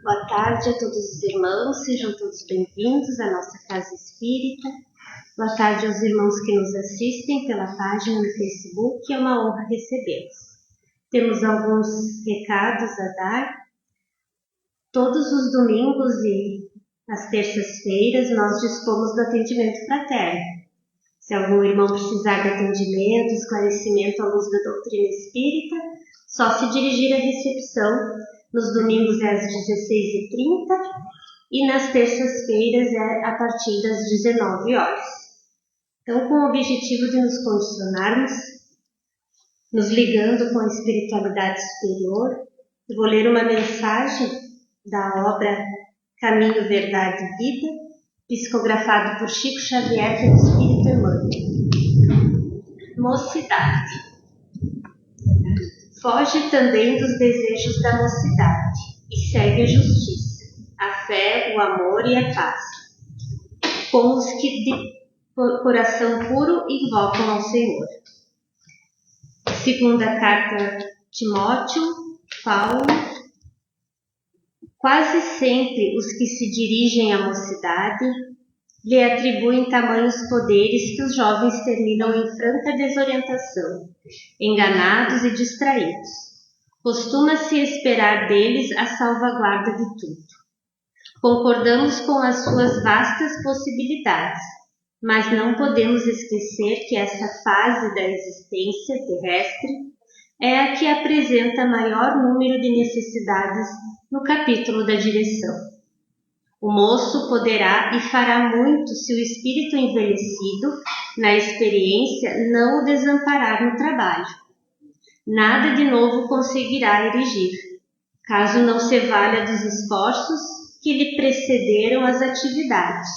Boa tarde a todos os irmãos, sejam todos bem-vindos à nossa Casa Espírita. Boa tarde aos irmãos que nos assistem pela página no Facebook, é uma honra recebê-los. Temos alguns recados a dar. Todos os domingos e às terças-feiras nós dispomos do atendimento fraterno. Se algum irmão precisar de atendimento, esclarecimento à luz da doutrina espírita, só se dirigir à recepção. Nos domingos é às 16h30 e nas terças-feiras é a partir das 19 horas. Então, com o objetivo de nos condicionarmos, nos ligando com a espiritualidade superior, eu vou ler uma mensagem da obra Caminho, Verdade e Vida, psicografado por Chico Xavier pelo Espírito Emmanuel. Mocidade. Foge também dos desejos da mocidade e segue a justiça, a fé, o amor e a paz, com os que de coração puro invocam ao Senhor. Segunda carta Timóteo, Paulo. Quase sempre os que se dirigem à mocidade lhe atribuem tamanhos poderes que os jovens terminam em franca desorientação, enganados e distraídos. Costuma-se esperar deles a salvaguarda de tudo. Concordamos com as suas vastas possibilidades, mas não podemos esquecer que essa fase da existência terrestre é a que apresenta maior número de necessidades no capítulo da direção. O moço poderá e fará muito se o espírito envelhecido, na experiência, não o desamparar no trabalho. Nada de novo conseguirá erigir, caso não se valha dos esforços que lhe precederam as atividades.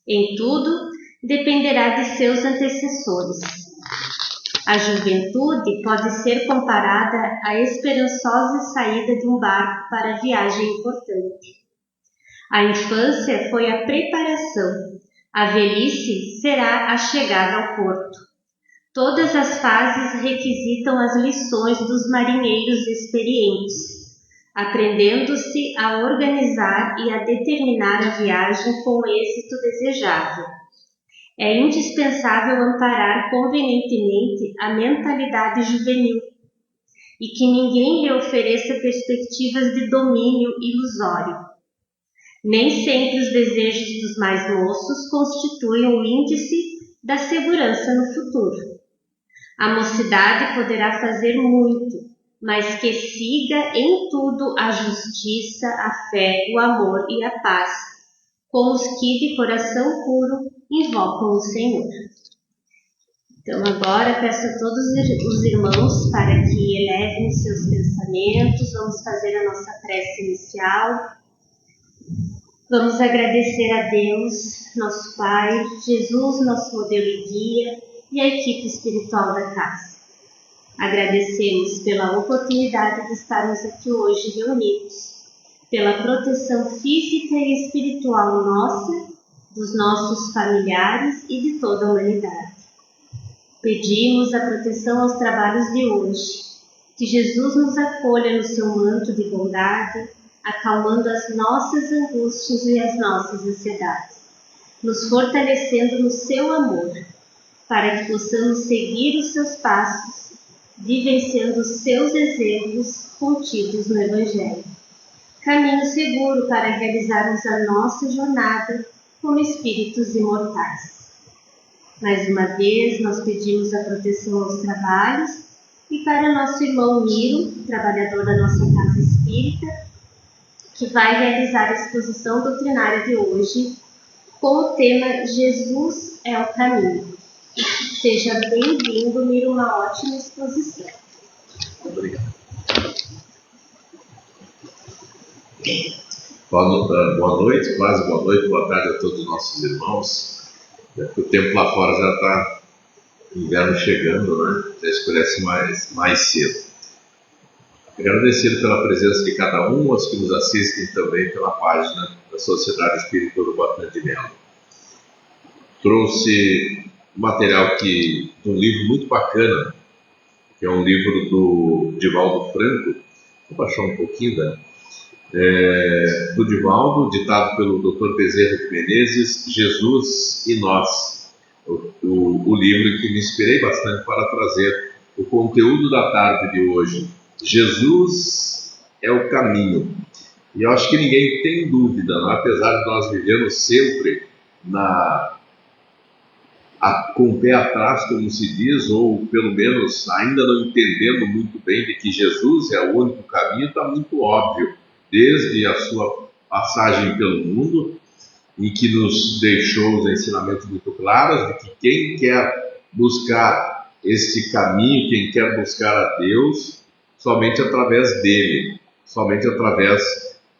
Em tudo, dependerá de seus antecessores. A juventude pode ser comparada à esperançosa saída de um barco para viagem importante. A infância foi a preparação, a velhice será a chegada ao porto. Todas as fases requisitam as lições dos marinheiros experientes, aprendendo-se a organizar e a determinar a viagem com o êxito desejável. É indispensável amparar convenientemente a mentalidade juvenil e que ninguém lhe ofereça perspectivas de domínio ilusório. Nem sempre os desejos dos mais moços constituem o índice da segurança no futuro. A mocidade poderá fazer muito, mas que siga em tudo a justiça, a fé, o amor e a paz, com os que de coração puro invocam o Senhor. Então agora peço a todos os irmãos para que elevem seus pensamentos, vamos fazer a nossa prece inicial. Vamos agradecer a Deus, nosso Pai, Jesus, nosso modelo e guia, e a equipe espiritual da casa. Agradecemos pela oportunidade de estarmos aqui hoje reunidos, pela proteção física e espiritual nossa, dos nossos familiares e de toda a humanidade. Pedimos a proteção aos trabalhos de hoje, que Jesus nos acolha no seu manto de bondade, acalmando as nossas angústias e as nossas ansiedades, nos fortalecendo no seu amor, para que possamos seguir os seus passos, vivenciando os seus exemplos contidos no Evangelho. Caminho seguro para realizarmos a nossa jornada como espíritos imortais. Mais uma vez, nós pedimos a proteção aos trabalhos e para nosso irmão Miro, trabalhador da nossa Casa Espírita, que vai realizar a exposição doutrinária de hoje com o tema Jesus é o caminho. Seja bem-vindo, Miro, uma ótima exposição. Obrigado. Boa noite, quase boa noite, boa tarde a todos os nossos irmãos. O tempo lá fora já está inverno chegando, né? Já escurece mais cedo. Agradecido pela presença de cada um, aos que nos assistem também pela página da Sociedade Espírita Uruguatã de Melo. Trouxe material de um livro muito bacana, que é um livro do Divaldo Franco. Vou baixar um pouquinho, né? do Divaldo, ditado pelo Dr. Bezerra de Menezes, Jesus e Nós, o livro que me inspirei bastante para trazer o conteúdo da tarde de hoje. Jesus é o caminho. E eu acho que ninguém tem dúvida, não? Apesar de nós vivermos sempre com o pé atrás, como se diz, ou pelo menos ainda não entendendo muito bem de que Jesus é o único caminho, está muito óbvio, desde a sua passagem pelo mundo, em que nos deixou os ensinamentos muito claros de que quem quer buscar este caminho, quem quer buscar a Deus, somente através dele, somente através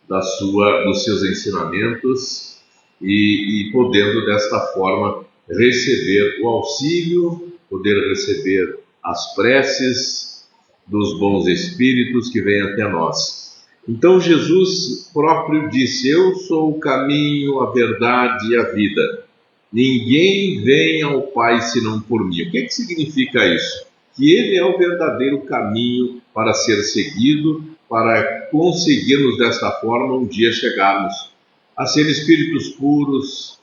dos seus ensinamentos e podendo desta forma receber o auxílio, poder receber as preces dos bons espíritos que vêm até nós. Então Jesus próprio disse: eu sou o caminho, a verdade e a vida. Ninguém vem ao Pai senão por mim. O que significa isso? Que Ele é o verdadeiro caminho para ser seguido, para conseguirmos desta forma um dia chegarmos a ser espíritos puros,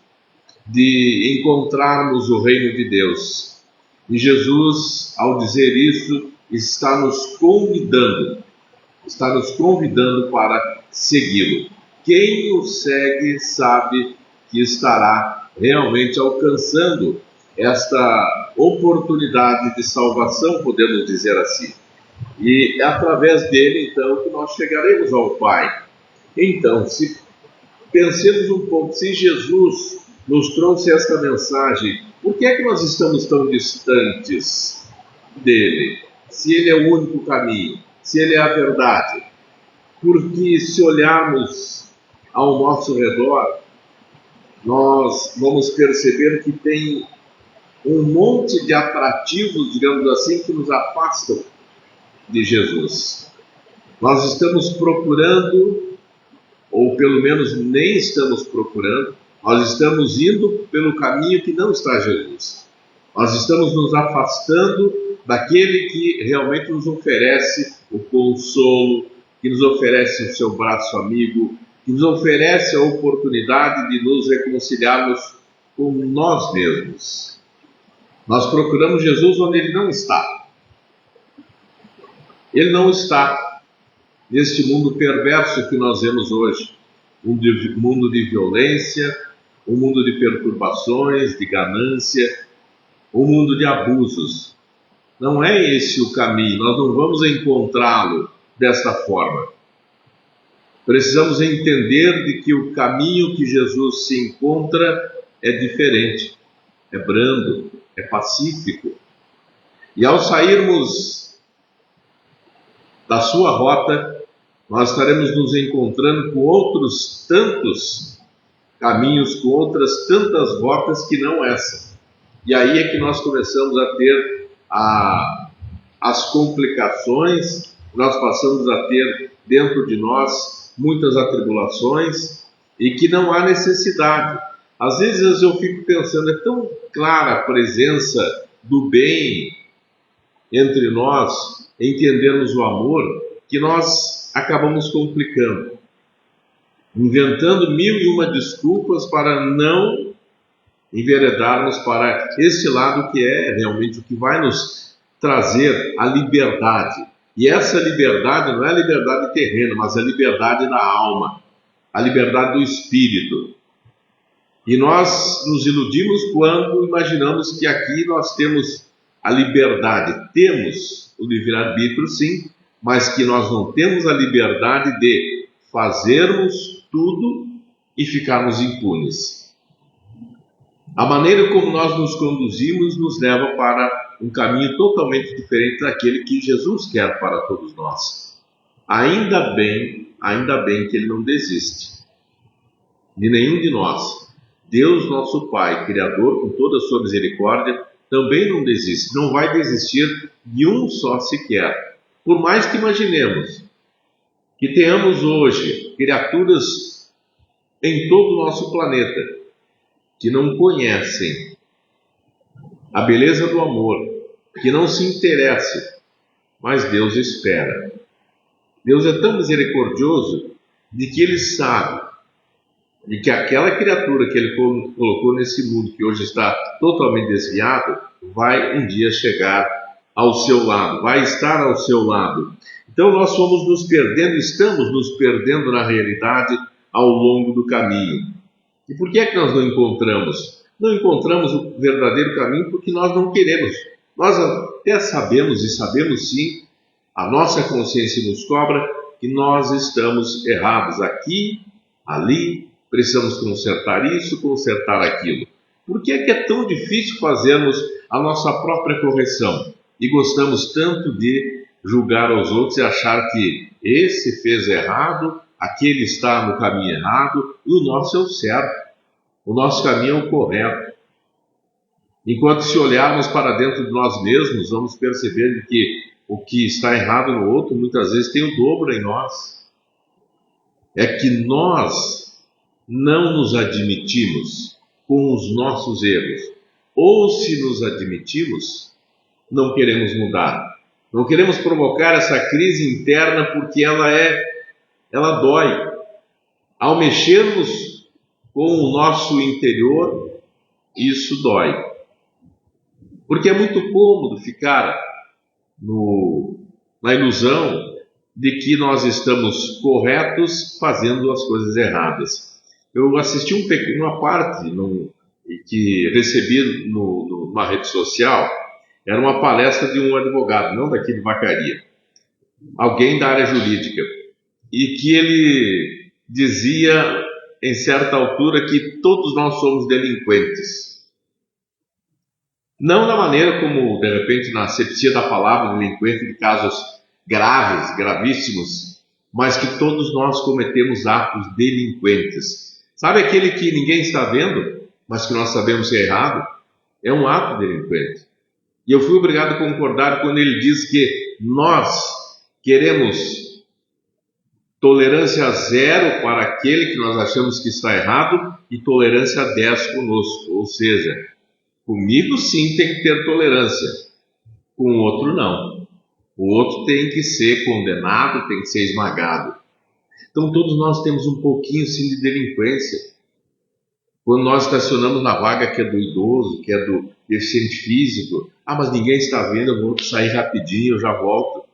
de encontrarmos o reino de Deus. E Jesus, ao dizer isso, está nos convidando para segui-lo. Quem o segue sabe que estará realmente alcançando esta oportunidade de salvação, podemos dizer assim. E é através dele, então, que nós chegaremos ao Pai. Então, se pensemos um pouco, se Jesus nos trouxe esta mensagem, por que é que nós estamos tão distantes dele? Se ele é o único caminho, se ele é a verdade. Porque se olharmos ao nosso redor, nós vamos perceber que tem um monte de atrativos, digamos assim, que nos afastam de Jesus. Nós estamos procurando, ou pelo menos nem estamos procurando, nós estamos indo pelo caminho que não está Jesus. Nós estamos nos afastando daquele que realmente nos oferece o consolo, que nos oferece o seu braço amigo, que nos oferece a oportunidade de nos reconciliarmos com nós mesmos. Nós procuramos Jesus onde ele não está. Ele não está neste mundo perverso que nós vemos hoje. Um mundo de violência, um mundo de perturbações, de ganância, um mundo de abusos. Não é esse o caminho, nós não vamos encontrá-lo desta forma. Precisamos entender de que o caminho que Jesus se encontra é diferente, é brando, é pacífico. E ao sairmos da sua rota, nós estaremos nos encontrando com outros tantos caminhos, com outras tantas rotas que não essa. E aí é que nós começamos a ter as complicações, nós passamos a ter dentro de nós muitas atribulações e que não há necessidade. Às vezes eu fico pensando, é tão clara a presença do bem entre nós, entendermos o amor, que nós acabamos complicando, inventando mil e uma desculpas para não enveredarmos para esse lado que é realmente o que vai nos trazer a liberdade. E essa liberdade não é a liberdade terrena, mas a liberdade da alma, a liberdade do espírito. E nós nos iludimos quando imaginamos que aqui nós temos a liberdade. Temos o livre-arbítrio, sim, mas que nós não temos a liberdade de fazermos tudo e ficarmos impunes. A maneira como nós nos conduzimos nos leva para um caminho totalmente diferente daquele que Jesus quer para todos nós. Ainda bem que Ele não desiste de nenhum de nós. Deus, nosso Pai, Criador, com toda a sua misericórdia, também não desiste, não vai desistir de um só sequer. Por mais que imaginemos que tenhamos hoje criaturas em todo o nosso planeta que não conhecem a beleza do amor, que não se interessam, mas Deus espera. Deus é tão misericordioso de que ele sabe de que aquela criatura que ele colocou nesse mundo, que hoje está totalmente desviado, vai um dia chegar ao seu lado, vai estar ao seu lado. Então nós fomos nos perdendo, estamos nos perdendo na realidade ao longo do caminho. E por que é que nós não encontramos? Não encontramos o verdadeiro caminho porque nós não queremos. Nós até sabemos, e sabemos sim, a nossa consciência nos cobra que nós estamos errados aqui, ali, precisamos consertar isso, consertar aquilo. Por que é tão difícil fazermos a nossa própria correção? E gostamos tanto de julgar aos outros e achar que esse fez errado, aquele está no caminho errado, e o nosso é o certo. O nosso caminho é o correto. Enquanto se olharmos para dentro de nós mesmos, vamos perceber que o que está errado no outro, muitas vezes tem o dobro em nós. É que nós não nos admitimos com os nossos erros. Ou se nos admitimos, não queremos mudar. Não queremos provocar essa crise interna porque ela dói. Ao mexermos com o nosso interior, isso dói. Porque é muito cômodo ficar na ilusão de que nós estamos corretos fazendo as coisas erradas. Eu assisti uma parte que recebi numa rede social. Era uma palestra de um advogado, não daqui de Vacaria, alguém da área jurídica, e que ele dizia, em certa altura, que todos nós somos delinquentes. Não da maneira como, de repente, na asepsia da palavra delinquente, de casos graves, gravíssimos, mas que todos nós cometemos atos delinquentes. Sabe aquele que ninguém está vendo, mas que nós sabemos que é errado? É um ato delinquente. E eu fui obrigado a concordar quando ele diz que nós queremos tolerância zero para aquele que nós achamos que está errado e tolerância 10 conosco. Ou seja, comigo sim tem que ter tolerância, com o outro não. O outro tem que ser condenado, tem que ser esmagado. Então todos nós temos um pouquinho sim de delinquência. Quando nós estacionamos na vaga que é do idoso, que é do deficiente físico, mas ninguém está vendo, eu vou sair rapidinho, eu já volto.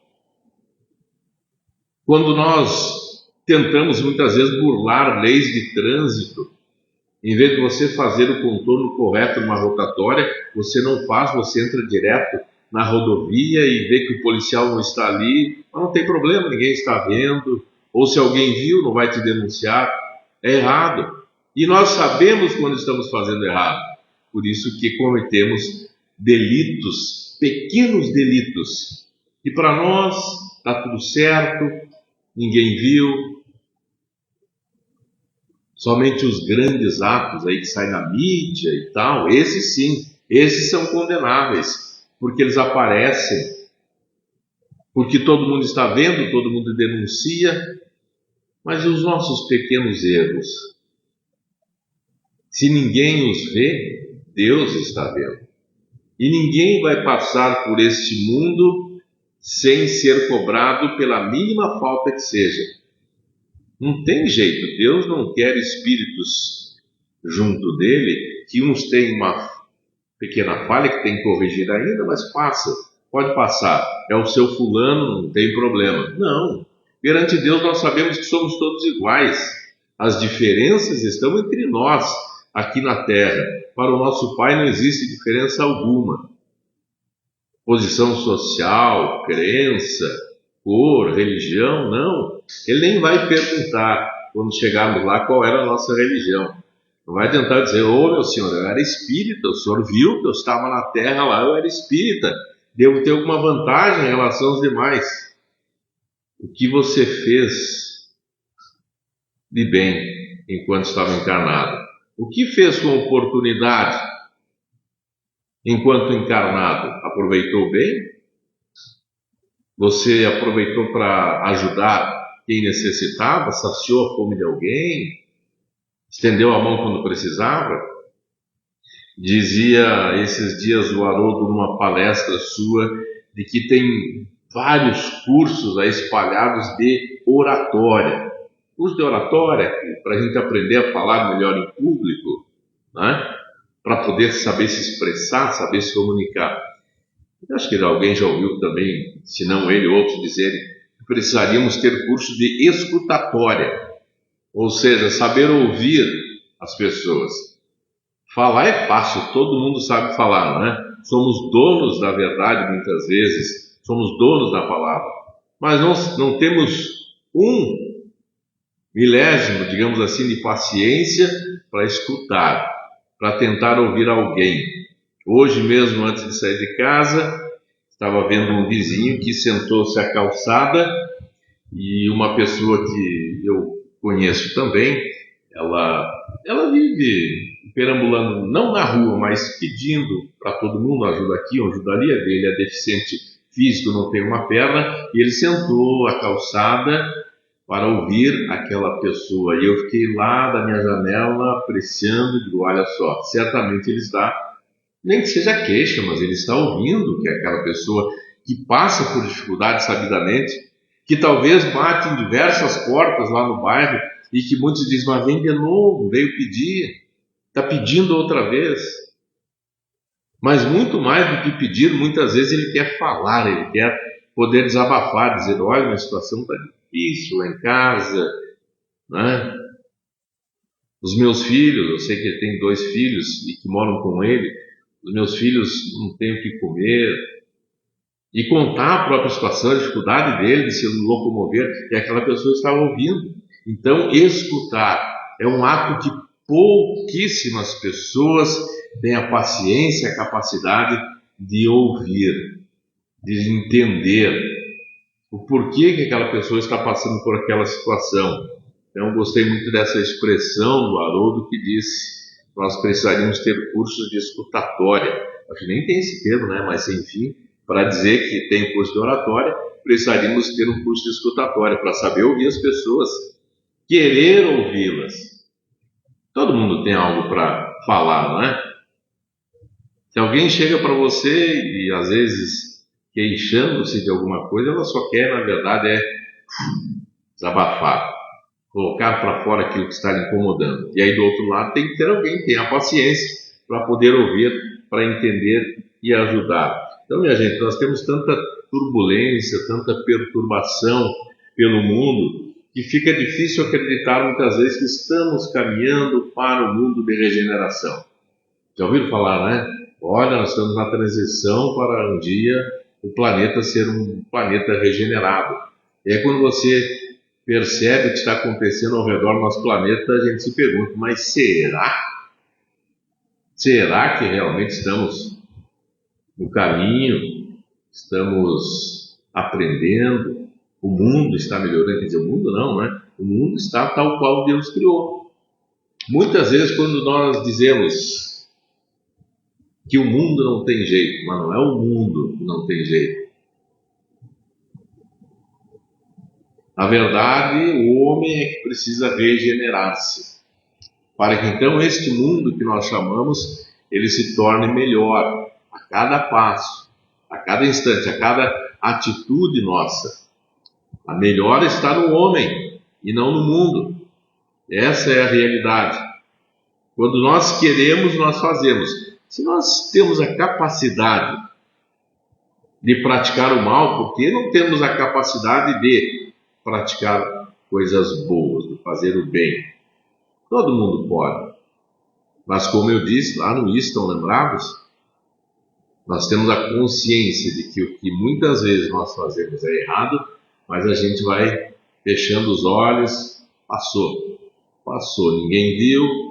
Quando nós tentamos muitas vezes burlar leis de trânsito, em vez de você fazer o contorno correto numa rotatória, você não faz, você entra direto na rodovia e vê que o policial não está ali, mas não tem problema, ninguém está vendo, ou se alguém viu, não vai te denunciar. É errado. E nós sabemos quando estamos fazendo errado. Por isso que cometemos delitos, pequenos delitos. E para nós está tudo certo, ninguém viu. Somente os grandes atos aí que saem na mídia e tal, esses sim, esses são condenáveis, porque eles aparecem, porque todo mundo está vendo, todo mundo denuncia. Mas os nossos pequenos erros? Se ninguém os vê, Deus está vendo. E ninguém vai passar por este mundo sem ser cobrado pela mínima falta que seja. Não tem jeito, Deus não quer espíritos junto dele, que uns têm uma pequena falha que tem que corrigir ainda, mas passa, pode passar. É o seu fulano, não tem problema. Não, perante Deus nós sabemos que somos todos iguais. As diferenças estão entre nós, aqui na Terra. Para o nosso Pai não existe diferença alguma. Posição social, crença, cor, religião, não. Ele nem vai perguntar, quando chegarmos lá, qual era a nossa religião. Não vai tentar dizer, meu senhor, eu era espírita, o senhor viu que eu estava na Terra lá, eu era espírita. Devo ter alguma vantagem em relação aos demais. O que você fez de bem enquanto estava encarnado? O que fez com oportunidade enquanto encarnado? Aproveitou bem? Você aproveitou para ajudar quem necessitava? Saciou a fome de alguém? Estendeu a mão quando precisava? Dizia esses dias o Haroldo numa palestra sua de que tem vários cursos aí espalhados de oratória. curso de oratória, para a gente aprender a falar melhor em público, né? Para poder saber se expressar, saber se comunicar. Eu acho que alguém já ouviu também, se não ele, outros dizerem que precisaríamos ter curso de escutatória, ou seja, saber ouvir as pessoas. Falar é fácil, todo mundo sabe falar, não é? Somos donos da verdade muitas vezes, somos donos da palavra, mas não temos um milésimo, digamos assim, de paciência para escutar, para tentar ouvir alguém. Hoje mesmo, antes de sair de casa, estava vendo um vizinho que sentou-se à calçada e uma pessoa que eu conheço também, ela vive perambulando, não na rua, mas pedindo para todo mundo ajuda aqui, ajuda ali. Ele é deficiente físico, não tem uma perna, e ele sentou à calçada para ouvir aquela pessoa. E eu fiquei lá da minha janela apreciando, digo, olha só, certamente ele está, nem que seja queixa, mas ele está ouvindo que é aquela pessoa que passa por dificuldade sabidamente, que talvez bate em diversas portas lá no bairro e que muitos dizem, mas vem de novo, veio pedir, está pedindo outra vez. Mas muito mais do que pedir, muitas vezes ele quer falar, ele quer poder desabafar, dizer, olha, minha situação está difícil lá em casa, né? Os meus filhos, eu sei que ele tem 2 filhos e que moram com ele, os meus filhos não têm o que comer, e contar a própria situação, a dificuldade dele de se locomover, e aquela pessoa está ouvindo. Então, escutar é um ato que pouquíssimas pessoas têm a paciência, a capacidade de ouvir, de entender o porquê que aquela pessoa está passando por aquela situação. Então, eu gostei muito dessa expressão do Haroldo que disse que nós precisaríamos ter cursos de escutatória. Acho que nem tem esse termo, né? Mas, enfim, para dizer que tem curso de oratória, precisaríamos ter um curso de escutatória para saber ouvir as pessoas, querer ouvi-las. Todo mundo tem algo para falar, não é? Se alguém chega para você e às vezes queixando-se de alguma coisa, ela só quer, na verdade, desabafar, colocar para fora aquilo que está lhe incomodando. E aí do outro lado tem que ter alguém que tenha a paciência para poder ouvir, para entender e ajudar. Então, minha gente, nós temos tanta turbulência, tanta perturbação pelo mundo, que fica difícil acreditar muitas vezes que estamos caminhando para um mundo de regeneração. Já ouviram falar, né? Olha, nós estamos na transição para um dia o planeta ser um planeta regenerado. E aí quando você percebe o que está acontecendo ao redor do nosso planeta, a gente se pergunta, mas será? Será que realmente estamos no caminho? Estamos aprendendo? O mundo está melhorando? Quer dizer, o mundo não, né? O mundo está tal qual Deus criou. Muitas vezes quando nós dizemos que o mundo não tem jeito, mas não é o mundo que não tem jeito. Na verdade, o homem é que precisa regenerar-se, para que então este mundo que nós chamamos, ele se torne melhor a cada passo, a cada instante, a cada atitude nossa. A melhora está no homem e não no mundo. Essa é a realidade. Quando nós queremos, nós fazemos. Se nós temos a capacidade de praticar o mal, por que não temos a capacidade de praticar coisas boas, de fazer o bem? Todo mundo pode. Mas como eu disse, lá no Estão Lembrados, nós temos a consciência de que o que muitas vezes nós fazemos é errado, mas a gente vai fechando os olhos, passou, ninguém viu.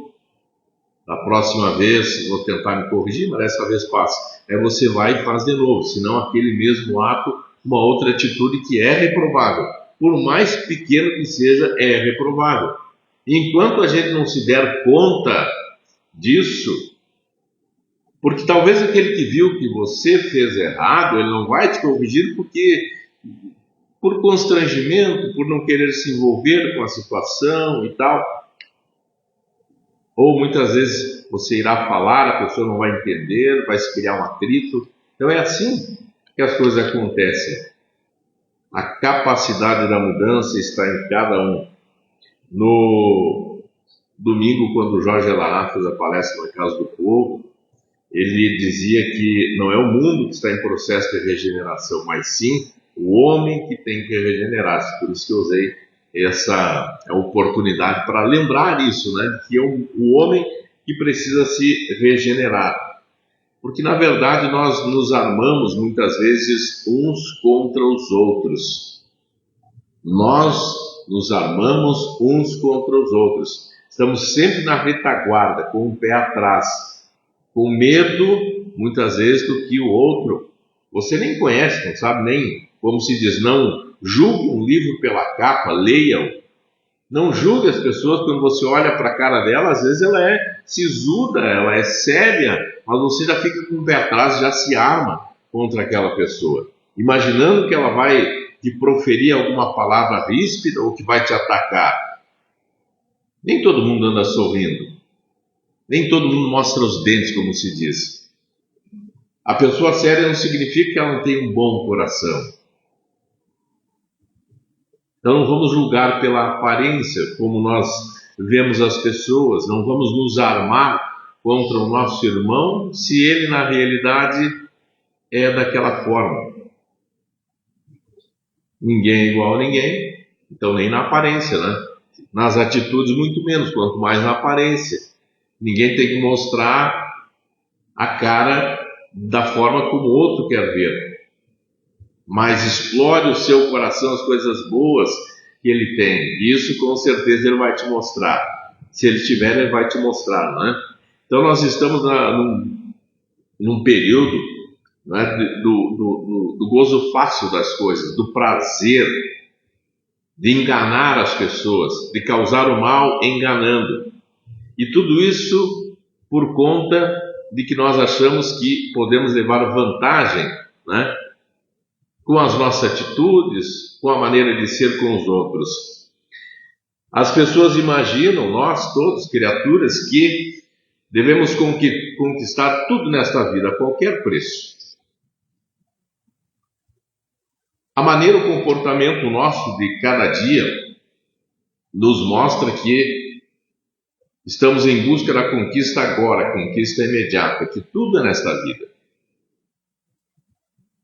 Da próxima vez vou tentar me corrigir, mas dessa vez passa. Aí você vai e faz de novo, senão aquele mesmo ato, uma outra atitude que é reprovável. Por mais pequeno que seja, é reprovável. E enquanto a gente não se der conta disso, porque talvez aquele que viu que você fez errado, ele não vai te corrigir porque por constrangimento, por não querer se envolver com a situação e tal. Ou muitas vezes você irá falar, a pessoa não vai entender, vai se criar um atrito. Então é assim que as coisas acontecem. A capacidade da mudança está em cada um. No domingo, quando o Jorge Elaná fez a palestra na Casa do Povo, ele dizia que não é o mundo que está em processo de regeneração, mas sim o homem que tem que regenerar-se. Por isso que eu usei essa oportunidade para lembrar isso, né? Que é o homem que precisa se regenerar. Porque, na verdade, nós nos armamos muitas vezes uns contra os outros. Nós nos armamos uns contra os outros. Estamos sempre na retaguarda, com o pé atrás, com medo, muitas vezes, do que o outro você nem conhece, não sabe nem, como se diz, não julgue um livro pela capa, leia-o. Não julgue as pessoas quando você olha para a cara dela, às vezes ela é sisuda, ela é séria, mas você já fica com o pé atrás, já se arma contra aquela pessoa, imaginando que ela vai te proferir alguma palavra ríspida ou que vai te atacar. Nem todo mundo anda sorrindo, nem todo mundo mostra os dentes, como se diz. A pessoa séria não significa que ela não tem um bom coração. Então não vamos julgar pela aparência, como nós vemos as pessoas, não vamos nos armar contra o nosso irmão, se ele na realidade é daquela forma. Ninguém é igual a ninguém, então nem na aparência, né? Nas atitudes muito menos, quanto mais na aparência. Ninguém tem que mostrar a cara da forma como o outro quer ver. Mas explore o seu coração, as coisas boas que ele tem. E isso com certeza ele vai te mostrar. Se ele tiver, ele vai te mostrar, não é? Então nós estamos num período, não é, do gozo fácil das coisas, do prazer de enganar as pessoas, de causar o mal enganando. E tudo isso por conta de que nós achamos que podemos levar vantagem, né, com as nossas atitudes, com a maneira de ser com os outros. As pessoas imaginam, nós todos, criaturas, que devemos conquistar tudo nesta vida a qualquer preço. A maneira, o comportamento nosso de cada dia nos mostra que estamos em busca da conquista agora, conquista imediata, que tudo é nesta vida.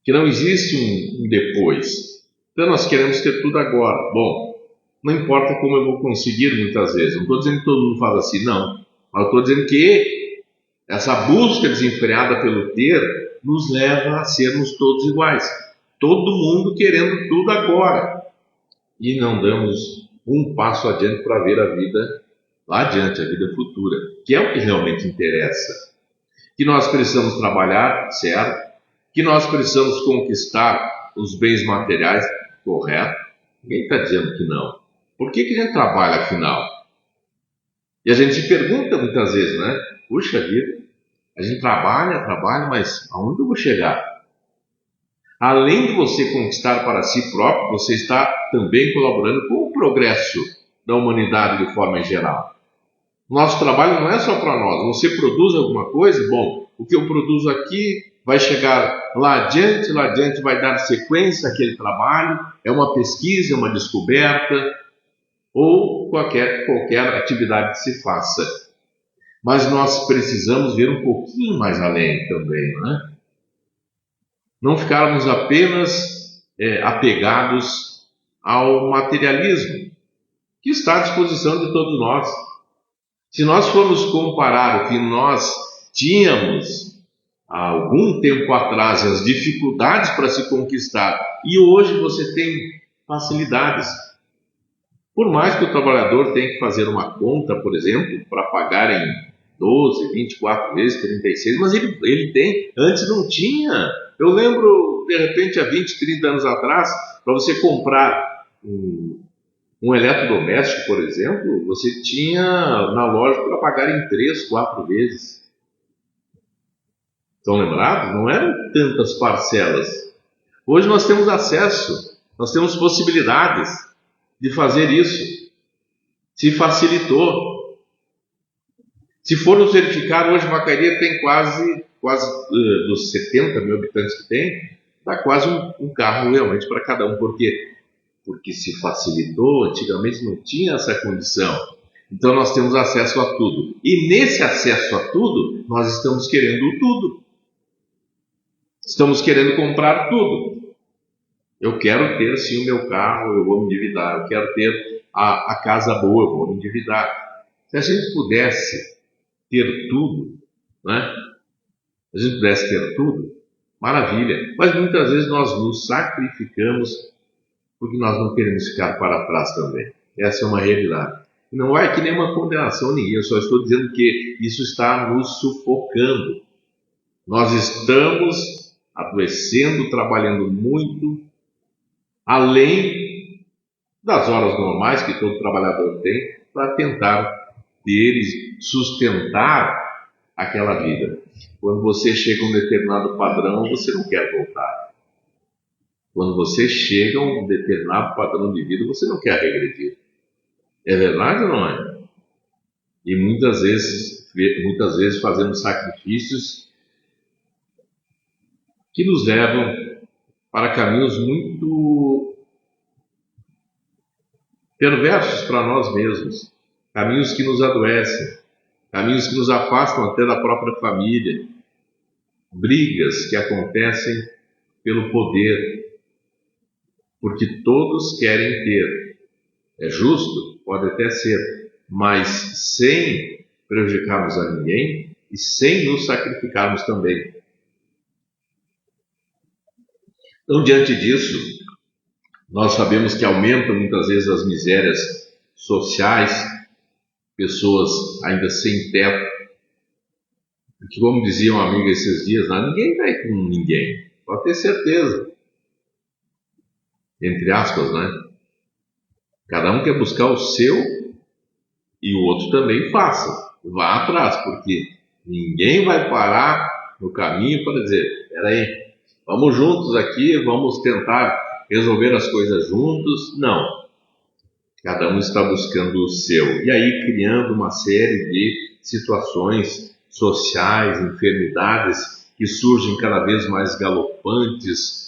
Que não existe um depois. Então nós queremos ter tudo agora. Bom, não importa como eu vou conseguir muitas vezes. Não estou dizendo que todo mundo faz assim, não. Mas eu estou dizendo que essa busca desenfreada pelo ter nos leva a sermos todos iguais. Todo mundo querendo tudo agora. E não damos um passo adiante para ver a vida lá adiante, a vida futura, que é o que realmente interessa. Que nós precisamos trabalhar, certo? Que nós precisamos conquistar os bens materiais, correto? Ninguém está dizendo que não. Por que a gente trabalha, afinal? E a gente se pergunta muitas vezes, né? Puxa vida, a gente trabalha, mas aonde eu vou chegar? Além de você conquistar para si próprio, você está também colaborando com o progresso da humanidade de forma geral. Nosso trabalho não é só para nós. Você produz alguma coisa, bom, o que eu produzo aqui vai chegar lá adiante vai dar sequência àquele trabalho, é uma pesquisa, é uma descoberta, ou qualquer atividade que se faça. Mas nós precisamos ver um pouquinho mais além também, né? Não ficarmos apenas apegados ao materialismo, que está à disposição de todos nós. Se nós formos comparar o que nós tínhamos há algum tempo atrás, as dificuldades para se conquistar, e hoje você tem facilidades. Por mais que o trabalhador tenha que fazer uma conta, por exemplo, para pagar em 12, 24 vezes, 36, mas ele tem, antes não tinha. Eu lembro, de repente, há 20, 30 anos atrás, para você comprar um eletrodoméstico, por exemplo, você tinha na loja para pagar em 3, 4 vezes. Estão lembrados? Não eram tantas parcelas. Hoje nós temos acesso, nós temos possibilidades de fazer isso. Se facilitou. Se formos verificar, hoje Vacaria tem quase dos 70 mil habitantes que tem, dá quase um carro realmente para cada um. Por quê? porque se facilitou, antigamente não tinha essa condição. Então nós temos acesso a tudo. E nesse acesso a tudo, nós estamos querendo tudo. Estamos querendo comprar tudo. Eu quero ter sim o meu carro, eu vou me endividar. Eu quero ter a casa boa, eu vou me endividar. Se a gente pudesse ter tudo, né? Se a gente pudesse ter tudo, maravilha. Mas muitas vezes nós nos sacrificamos porque nós não queremos ficar para trás também. Essa é uma realidade. Não é que nem uma condenação a ninguém, eu só estou dizendo que isso está nos sufocando. Nós estamos adoecendo, trabalhando muito, além das horas normais que todo trabalhador tem, para tentar ter e sustentar aquela vida. Quando você chega a um determinado padrão, você não quer voltar. Quando você chega a um determinado padrão de vida, você não quer regredir. É verdade ou não é? E muitas vezes fazemos sacrifícios que nos levam para caminhos muito perversos para nós mesmos, caminhos que nos adoecem, caminhos que nos afastam até da própria família, brigas que acontecem pelo poder, porque todos querem ter. É justo? Pode até ser, mas sem prejudicarmos a ninguém e sem nos sacrificarmos também. Então, diante disso, nós sabemos que aumentam muitas vezes as misérias sociais, pessoas ainda sem teto, porque, como dizia uma amiga esses dias, ninguém está aí com ninguém, pode ter certeza, entre aspas, né? Cada um quer buscar o seu e o outro também faça, vá atrás, porque ninguém vai parar no caminho para dizer, espera aí, vamos juntos aqui, vamos tentar resolver as coisas juntos. Não. Cada um está buscando o seu. E aí criando uma série de situações sociais, enfermidades que surgem cada vez mais galopantes,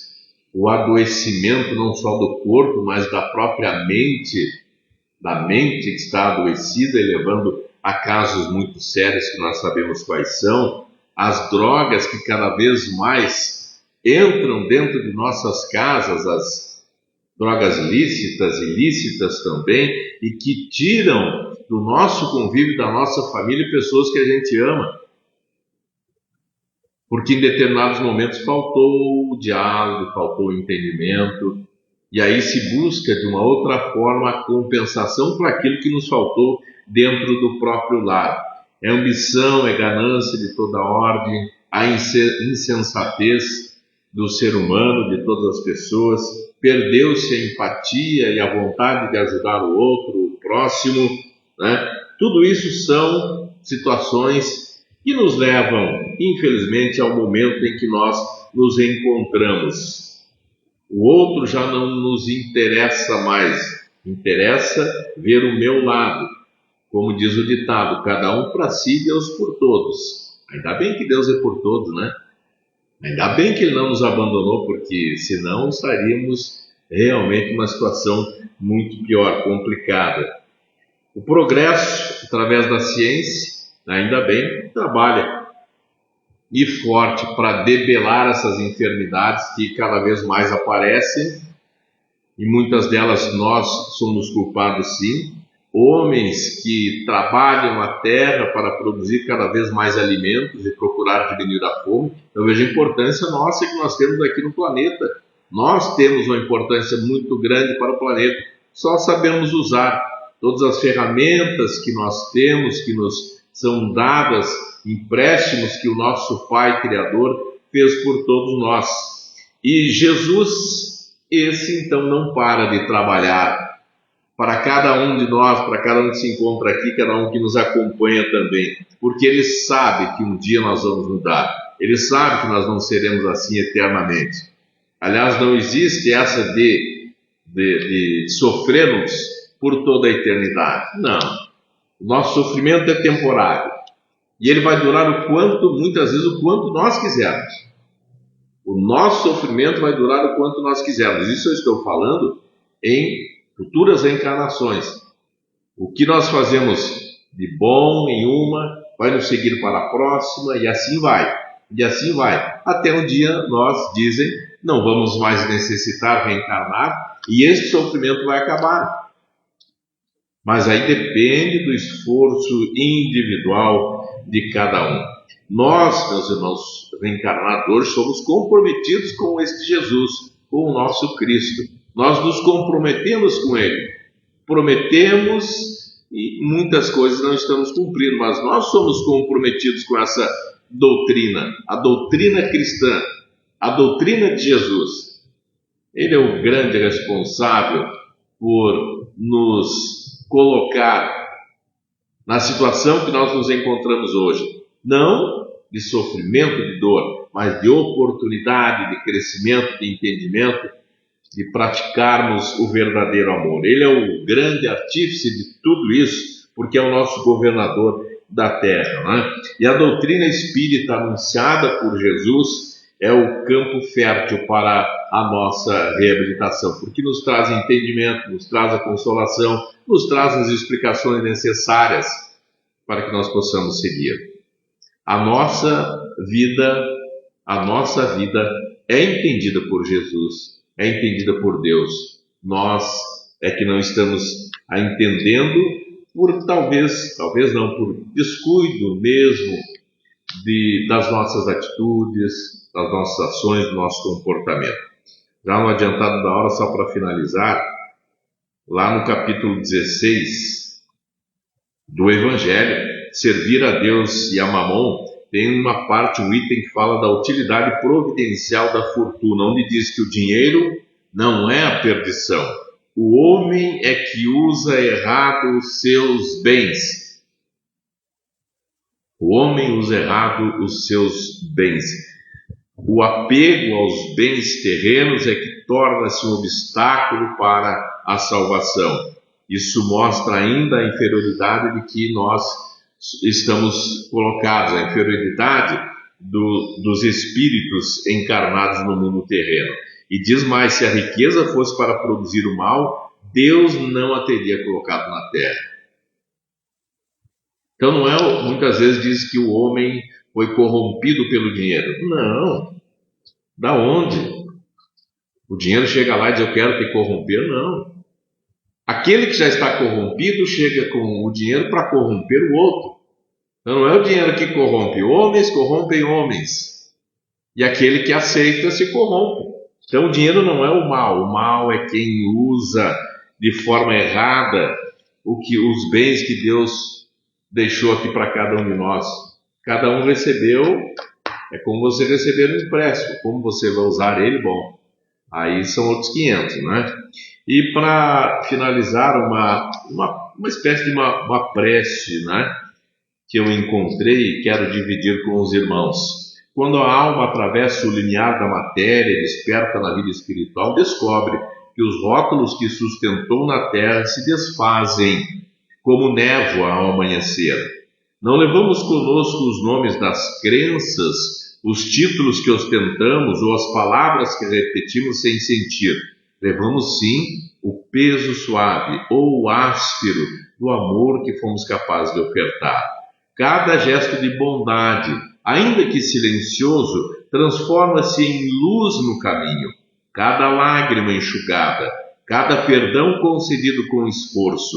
o adoecimento não só do corpo, mas da própria mente, da mente que está adoecida, levando a casos muito sérios que nós sabemos quais são, as drogas que cada vez mais entram dentro de nossas casas, as drogas lícitas, ilícitas também, e que tiram do nosso convívio, da nossa família, pessoas que a gente ama. Porque em determinados momentos faltou o diálogo, faltou o entendimento, e aí se busca de uma outra forma a compensação para aquilo que nos faltou dentro do próprio lar. É ambição, é ganância de toda ordem, a insensatez do ser humano, de todas as pessoas, perdeu-se a empatia e a vontade de ajudar o outro, o próximo, né? Tudo isso são situações que nos levam, infelizmente, ao momento em que nós nos encontramos. O outro já não nos interessa mais, interessa ver o meu lado. Como diz o ditado, cada um para si, Deus por todos. Ainda bem que Deus é por todos, né? Ainda bem que Ele não nos abandonou, porque senão estaríamos realmente numa situação muito pior, complicada. O progresso, através da ciência, ainda bem, trabalha e forte para debelar essas enfermidades que cada vez mais aparecem, e muitas delas nós somos culpados sim. Homens que trabalham a terra para produzir cada vez mais alimentos e procurar diminuir a fome. Eu vejo a importância nossa que nós temos aqui no planeta. Nós temos uma importância muito grande para o planeta. Só sabemos usar todas as ferramentas que nós temos, que nos são dadas, empréstimos que o nosso Pai Criador fez por todos nós. E Jesus, esse então não para de trabalhar para cada um de nós, para cada um que se encontra aqui, cada um que nos acompanha também, porque Ele sabe que um dia nós vamos mudar, Ele sabe que nós não seremos assim eternamente. Aliás, não existe essa de sofrermos por toda a eternidade. Não. O nosso sofrimento é temporário. E ele vai durar muitas vezes o quanto nós quisermos. O nosso sofrimento vai durar o quanto nós quisermos. Isso eu estou falando em futuras reencarnações. O que nós fazemos de bom em uma vai nos seguir para a próxima, e assim vai. E assim vai. Até um dia nós dizem, não vamos mais necessitar reencarnar e este sofrimento vai acabar. Mas aí depende do esforço individual de cada um. Nós, meus irmãos reencarnadores, somos comprometidos com este Jesus, com o nosso Cristo. Nós nos comprometemos com Ele. Prometemos e muitas coisas não estamos cumprindo, mas nós somos comprometidos com essa doutrina, a doutrina cristã, a doutrina de Jesus. Ele é o grande responsável por nos colocar na situação que nós nos encontramos hoje. Não de sofrimento, de dor, mas de oportunidade, de crescimento, de entendimento, de praticarmos o verdadeiro amor. Ele é o grande artífice de tudo isso, porque é o nosso governador da terra, né? E a doutrina espírita anunciada por Jesus é o campo fértil para a nossa reabilitação, porque nos traz entendimento, nos traz a consolação, nos traz as explicações necessárias para que nós possamos seguir. A nossa vida é entendida por Jesus, é entendida por Deus. Nós é que não estamos a entendendo por talvez não, por descuido mesmo das nossas atitudes, das nossas ações, do nosso comportamento. Já no adiantado da hora, só para finalizar, lá no capítulo 16 do Evangelho, Servir a Deus e a Mamon, tem uma parte, um item que fala da utilidade providencial da fortuna, onde diz que o dinheiro não é a perdição. O homem é que usa errado os seus bens. O homem usa errado os seus bens. O apego aos bens terrenos é que torna-se um obstáculo para a salvação. Isso mostra ainda a inferioridade de que nós estamos colocados, a inferioridade dos espíritos encarnados no mundo terreno. E diz mais, se a riqueza fosse para produzir o mal, Deus não a teria colocado na terra. Então não é, muitas vezes diz que o homem foi corrompido pelo dinheiro. Não. Da onde? O dinheiro chega lá e diz, eu quero te corromper? Não. Aquele que já está corrompido chega com o dinheiro para corromper o outro. Então não é o dinheiro que corrompe. Homens corrompem homens. E aquele que aceita se corrompe. Então o dinheiro não é o mal é quem usa de forma errada os bens que Deus deixou aqui para cada um de nós. Cada um recebeu, é como você receber um empréstimo, como você vai usar ele, bom, aí são outros 500, né? E para finalizar, uma espécie de uma prece, né, que eu encontrei e quero dividir com os irmãos. Quando a alma atravessa o limiar da matéria e desperta na vida espiritual, descobre que os rótulos que sustentou na terra se desfazem como névoa ao amanhecer. Não levamos conosco os nomes das crenças, os títulos que ostentamos ou as palavras que repetimos sem sentir. Levamos sim o peso suave ou o áspero do amor que fomos capazes de ofertar. Cada gesto de bondade, ainda que silencioso, transforma-se em luz no caminho. Cada lágrima enxugada, cada perdão concedido com esforço,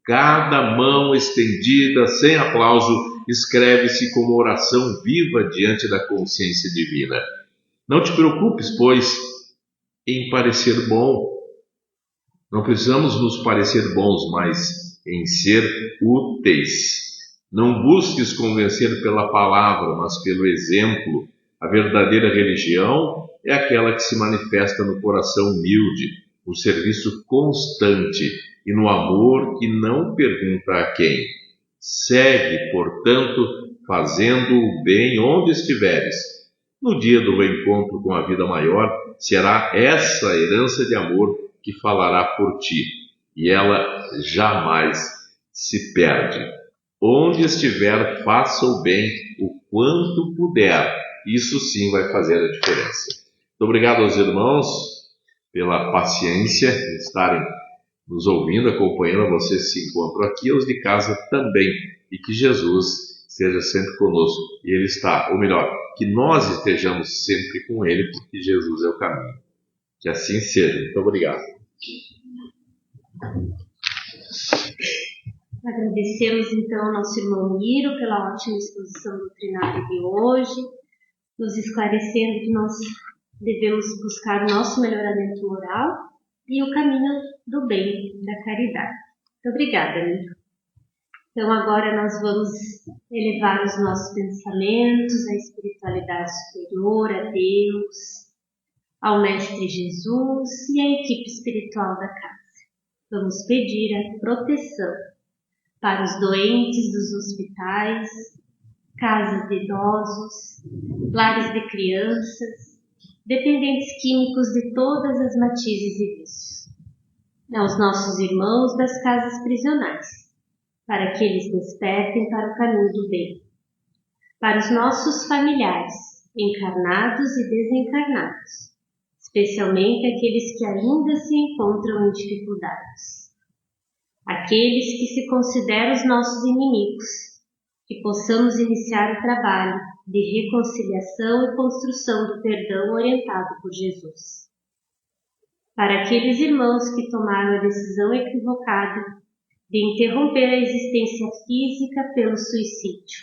cada mão estendida sem aplauso, escreve-se como oração viva diante da consciência divina. Não te preocupes, pois, em parecer bom. Não precisamos nos parecer bons, mas em ser úteis. Não busques convencer pela palavra, mas pelo exemplo. A verdadeira religião é aquela que se manifesta no coração humilde, no serviço constante e no amor que não pergunta a quem. Segue, portanto, fazendo o bem onde estiveres. No dia do reencontro com a vida maior, será essa herança de amor que falará por ti, e ela jamais se perde. Onde estiver, faça o bem o quanto puder. Isso sim vai fazer a diferença. Muito obrigado aos irmãos pela paciência de estarem nos ouvindo, acompanhando. Vocês que se encontram aqui, os de casa também, e que Jesus esteja sempre conosco. E Ele está, ou melhor, que nós estejamos sempre com Ele, porque Jesus é o caminho. Que assim seja. Muito obrigado. Agradecemos então ao nosso irmão Miro pela ótima exposição doutrinária de hoje, nos esclarecendo que nós devemos buscar o nosso melhoramento moral e o caminho do bem, da caridade. Muito obrigada, Miro. Então agora nós vamos elevar os nossos pensamentos à espiritualidade superior, a Deus, ao Mestre Jesus e à equipe espiritual da casa. Vamos pedir a proteção para os doentes dos hospitais, casas de idosos, lares de crianças, dependentes químicos de todas as matizes e vícios. Aos nossos irmãos das casas prisionais, para que eles despertem para o caminho do bem. Para os nossos familiares, encarnados e desencarnados, especialmente aqueles que ainda se encontram em dificuldades. Aqueles que se consideram os nossos inimigos, que possamos iniciar o trabalho de reconciliação e construção do perdão orientado por Jesus. Para aqueles irmãos que tomaram a decisão equivocada de interromper a existência física pelo suicídio,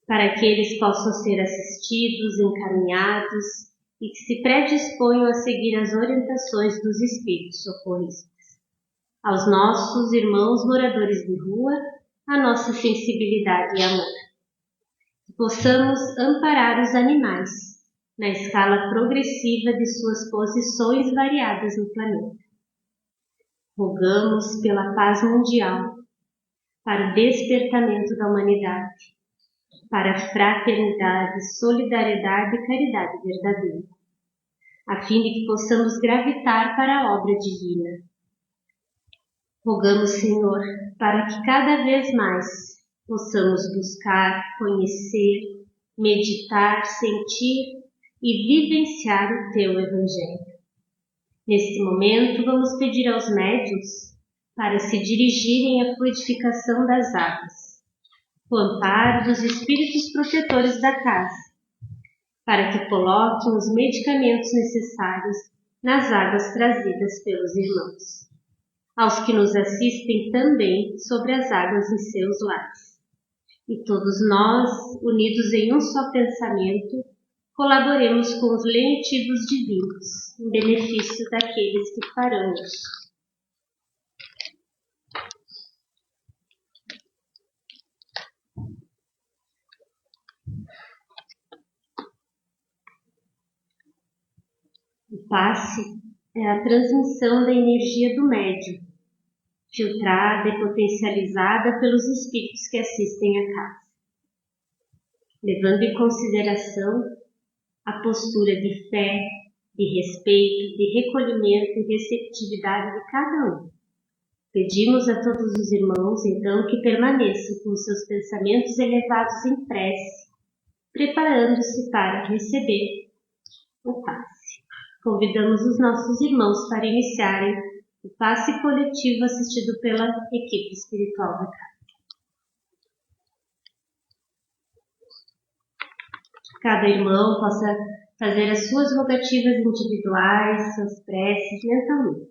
para que eles possam ser assistidos, encaminhados e que se predisponham a seguir as orientações dos espíritos socorristas. Aos nossos irmãos moradores de rua, a nossa sensibilidade e amor. Que possamos amparar os animais na escala progressiva de suas posições variadas no planeta. Rogamos pela paz mundial, para o despertamento da humanidade, para a fraternidade, solidariedade e caridade verdadeira, a fim de que possamos gravitar para a obra divina. Rogamos, Senhor, para que cada vez mais possamos buscar, conhecer, meditar, sentir e vivenciar o Teu Evangelho. Neste momento, vamos pedir aos médiuns para se dirigirem à fluidificação das águas, o amparo dos espíritos protetores da casa, para que coloquem os medicamentos necessários nas águas trazidas pelos irmãos. Aos que nos assistem também sobre as águas em seus lares. E todos nós, unidos em um só pensamento, colaboremos com os lenitivos divinos, em benefício daqueles que farão isso. O passe é a transmissão da energia do médium, filtrada e potencializada pelos espíritos que assistem à casa, levando em consideração a postura de fé, de respeito, de recolhimento e receptividade de cada um. Pedimos a todos os irmãos, então, que permaneçam com seus pensamentos elevados em prece, preparando-se para receber o passe. Convidamos os nossos irmãos para iniciarem o passe coletivo assistido pela equipe espiritual da casa. Cada irmão possa fazer as suas rogativas individuais, suas preces mentalmente.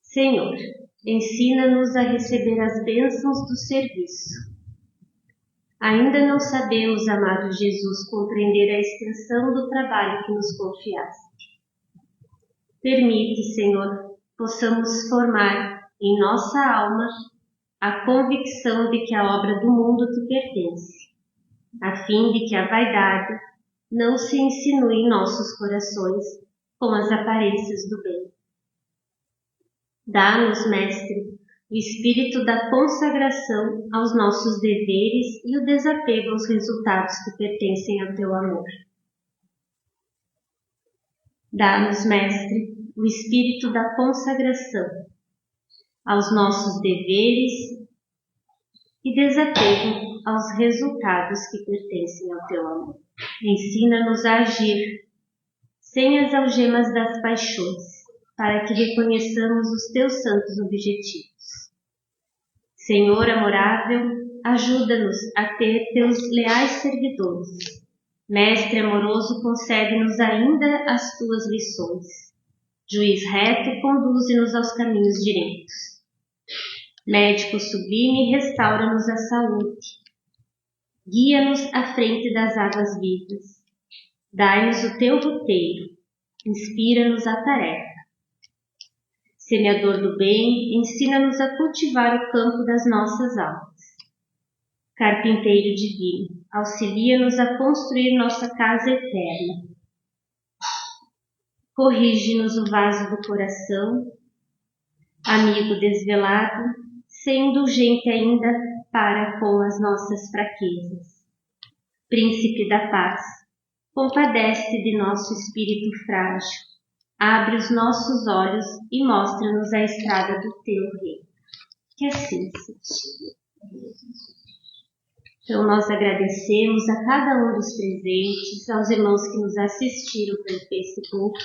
Senhor, ensina-nos a receber as bênçãos do serviço. Ainda não sabemos, amado Jesus, compreender a extensão do trabalho que nos confiaste. Permite, Senhor, possamos formar em nossa alma a convicção de que a obra do mundo te pertence, a fim de que a vaidade não se insinue em nossos corações com as aparências do bem. Dá-nos, Mestre, o espírito da consagração aos nossos deveres e o desapego aos resultados que pertencem ao teu amor. Dá-nos, Mestre, o espírito da consagração aos nossos deveres e desapego aos resultados que pertencem ao teu amor. Ensina-nos a agir sem as algemas das paixões, para que reconheçamos os teus santos objetivos. Senhor amorável, ajuda-nos a ter teus leais servidores. Mestre amoroso, concede-nos ainda as tuas lições. Juiz reto, conduze-nos aos caminhos direitos. Médico sublime, restaura-nos a saúde. Guia-nos à frente das águas vivas. Dai-nos o teu roteiro. Inspira-nos a tarefa. Semeador do bem, ensina-nos a cultivar o campo das nossas almas. Carpinteiro divino, auxilia-nos a construir nossa casa eterna. Corrige-nos o vaso do coração. Amigo desvelado, ser indulgente ainda para com as nossas fraquezas. Príncipe da paz, compadece de nosso espírito frágil. Abre os nossos olhos e mostra-nos a estrada do teu reino. Que assim seja. Então nós agradecemos a cada um dos presentes, aos irmãos que nos assistiram pelo Facebook.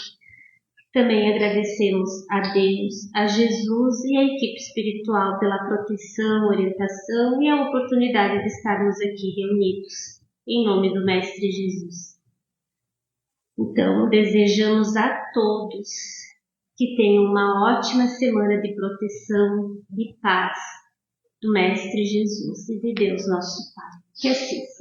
Também agradecemos a Deus, a Jesus e a equipe espiritual pela proteção, orientação e a oportunidade de estarmos aqui reunidos, em nome do Mestre Jesus. Então, desejamos a todos que tenham uma ótima semana de proteção, de paz do Mestre Jesus e de Deus nosso Pai. Que assim seja.